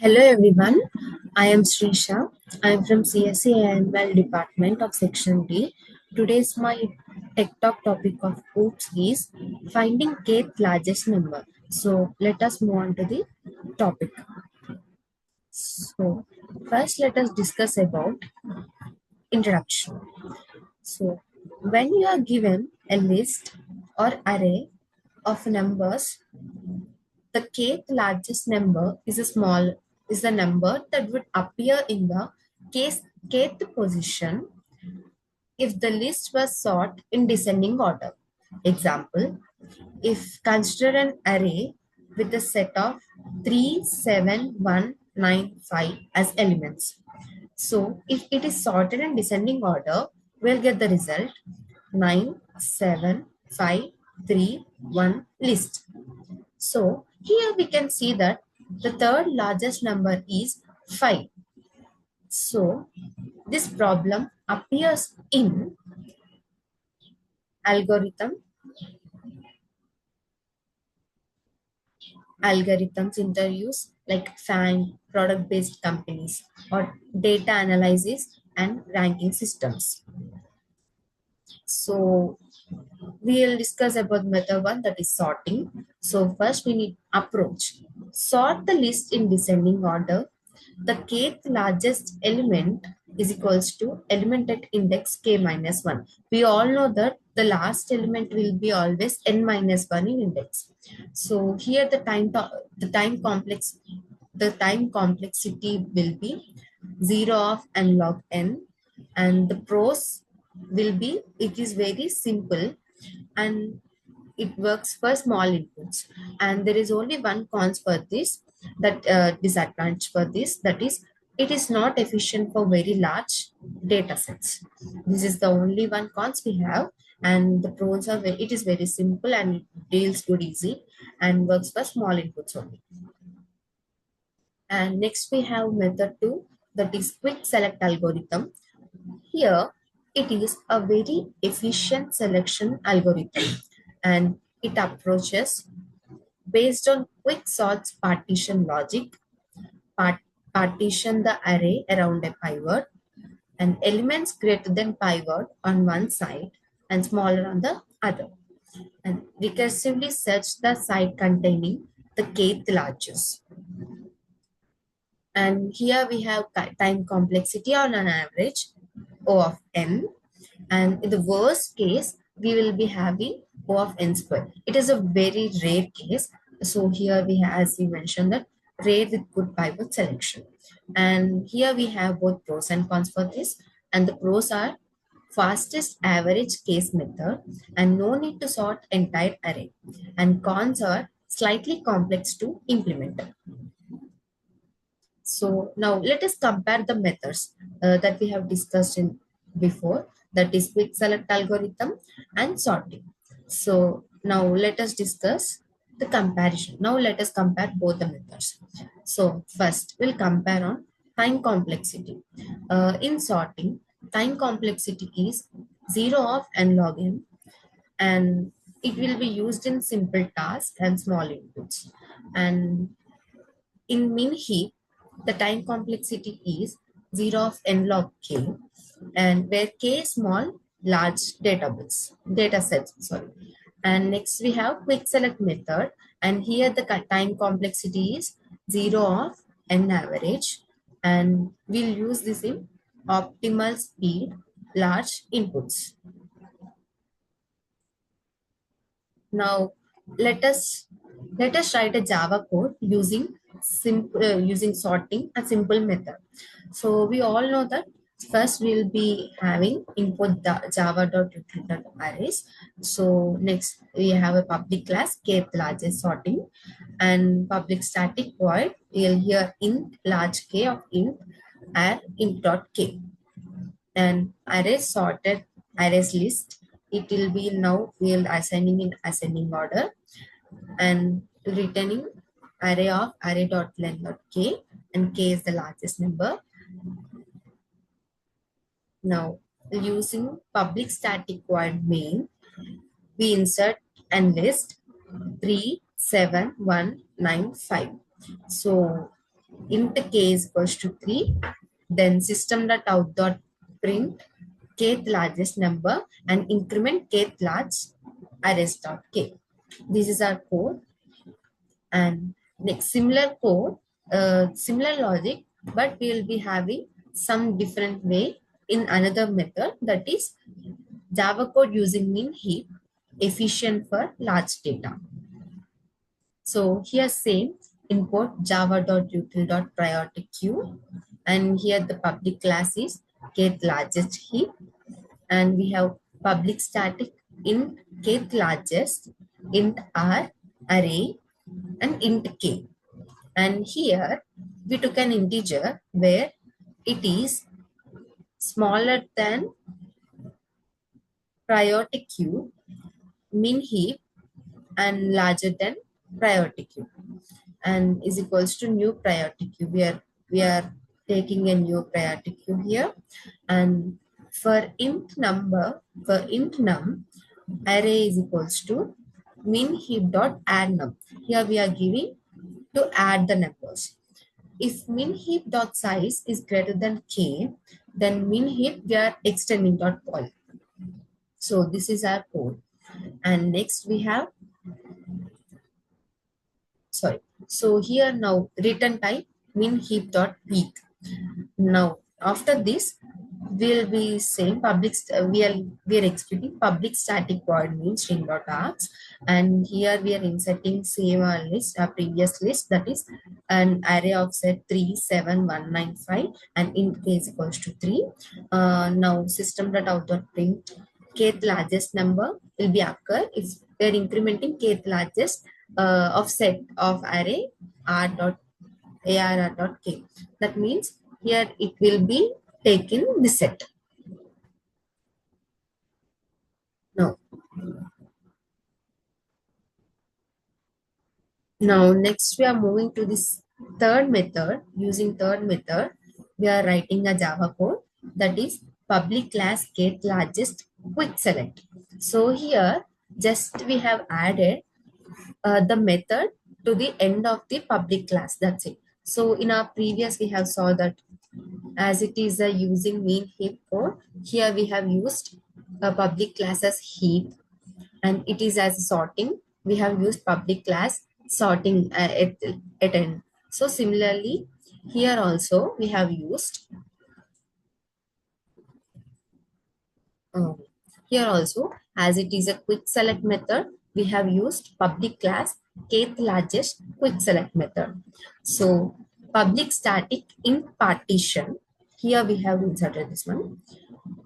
Hello everyone, I am Srisha. I am from CSE AML department of section D. Today's my tech talk topic of OOPS is finding kth largest number. So let us move on to the topic. So first let us discuss about introduction. So when you are given a list or array of numbers, the kth largest number is the number that would appear in the case kth position if the list was sort in descending order. Example, if consider an array with a set of 3, 7, 1, 9, 5 as elements. So if it is sorted in descending order, we'll get the result 9, 7, 5, 3, 1 list. So here we can see that the third largest number is 5. So this problem appears in algorithm, algorithms interviews like FANG, product-based companies, or data analysis and ranking systems. So we'll discuss about method one, that is sorting. So first we need approach. Sort the list in descending order. The kth largest element is equals to element at index k minus 1. We all know that the last element will be always n minus 1 in index. So here the time complexity will be 0 of n log n, and the pros will be, it is very simple and it works for small inputs, and there is only one cons for this, that disadvantage for this, that is it is not efficient for very large data sets. This is the only one cons we have, and the pros are it is very simple and it deals good easy and works for small inputs only. And next we have method 2, that is quick select algorithm. Here it is a very efficient selection algorithm, and it approaches based on quick sorts partition logic, part- partition the array around a pivot, and elements greater than pivot on one side and smaller on the other, and recursively search the site containing the kth largest. And here we have time complexity on an average O of n, and in the worst case we will be having O of n square. It is a very rare case, so here we have, as we mentioned, that rare with good pivot selection. And here we have both pros and cons for this, and the pros are fastest average case method and no need to sort entire array, and cons are slightly complex to implement. So now let us compare the methods that we have discussed in before, that is quick select algorithm and sorting. So now let us discuss the comparison. Now let us compare both the methods. So first we'll compare on time complexity. In sorting, time complexity is 0 of n log n, and it will be used in simple tasks and small inputs. And in min heap, the time complexity is 0 of n log k, and where k is small, large data sets. Sorry. And next we have quick select method, and here the time complexity is 0 of n average, and we'll use this in optimal speed, large inputs. Now let us write a Java code using using sorting, a simple method. So we all know that first we'll be having input java.util.arrays. So next we have a public class kth largest sorting, and public static void, we'll here int large k of int add int.k, and arrays sorted, arrays list, it will be now we'll assigning in ascending order, and returning array of array.length.k, and k is the largest number. Now using public static void main, we insert and list 3, 7, 1, 9, 5. So int k is equals to 3, then system.out.print kth largest number and increment kth large arrays dot k. This is our code. And next, similar code, similar logic, but we will be having some different way in another method, that is Java code using min heap, efficient for large data. So here same, import java.util.priority queue, and here the public class is get largest heap, and we have public static int get largest, int r array, and int k. And here we took an integer where it is smaller than priority queue, min heap, and larger than priority queue, and is equals to new priority queue. We are taking a new priority queue here. And for int number, for int num, array is equals to min heap dot add num. Here we are giving to add the numbers. If min heap dot size is greater than k, then min heap we are extending dot poly. So this is our code. And next we have, sorry. So here now return type min heap dot peak. Now after this we'll be saying we are executing public static void main string dot args, and here we are inserting same list, our previous list, that is an array of set 37195 and int k is equals to 3. Now system dot out dot print kth largest number will be occur if we are incrementing kth largest of set of array r dot arr dot k. That means here it will be taken the set. Now, next we are moving to this third method. Using third method, we are writing a Java code, that is public class get largest quick select. So here just we have added the method to the end of the public class. That's it. So in our previous we have saw that as it is a using main heap code, here we have used a public class as heap, and it is as sorting. We have used public class sorting at end. So similarly, here also we have used um, here also, as it is a quick select method, we have used public class kth largest quick select method. So public static int partition, here we have inserted this one,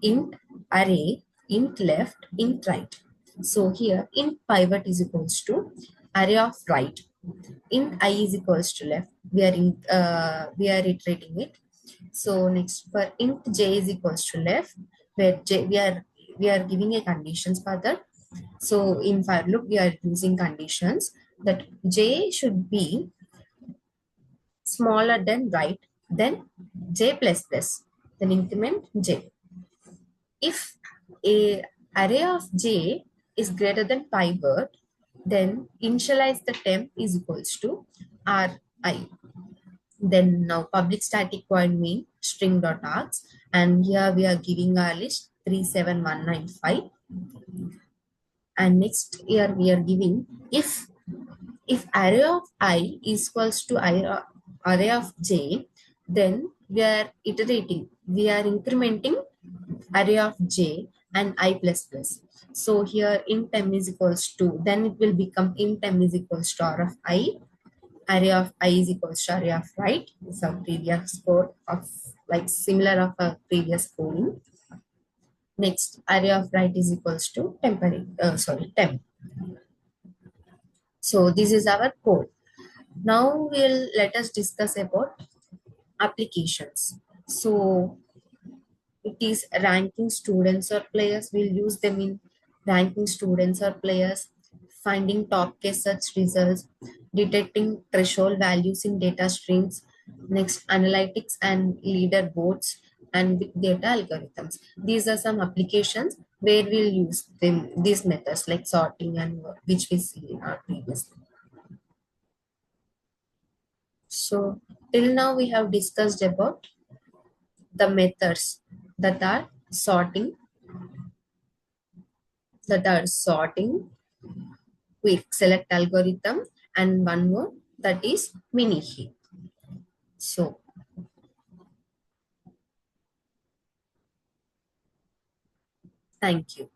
int array, int left, int right. So here int pivot is equals to array of right, int I is equals to left. We are iterating it. So next for int j is equals to left, where j we are giving a conditions for that. So in for loop we are using conditions that j should be smaller than right, then j plus plus, then increment j. If a array of j is greater than pivot, then initialize the temp is equals to ri. Then now public static void main string dot args, and here we are giving our list 37195. And next here we are giving if array of I is equals to array of j, then we are iterating, we are incrementing array of j and I plus plus. So here int m is equals to, then it will become int m is equals to r of I, array of I is equals to array of right. It's our previous code of like similar of a previous coding. Next, array of right is equals to temp. So this is our code. Now we'll let us discuss about applications. So it is ranking students or players. We'll use them in ranking students or players, finding top case search results, detecting threshold values in data streams, next analytics and leaderboards, and big data algorithms. These are some applications where we'll use them, these methods like sorting and which we see in our previous. So till now we have discussed about the methods that are sorting, quick select algorithm, and one more that is mini heap. So thank you.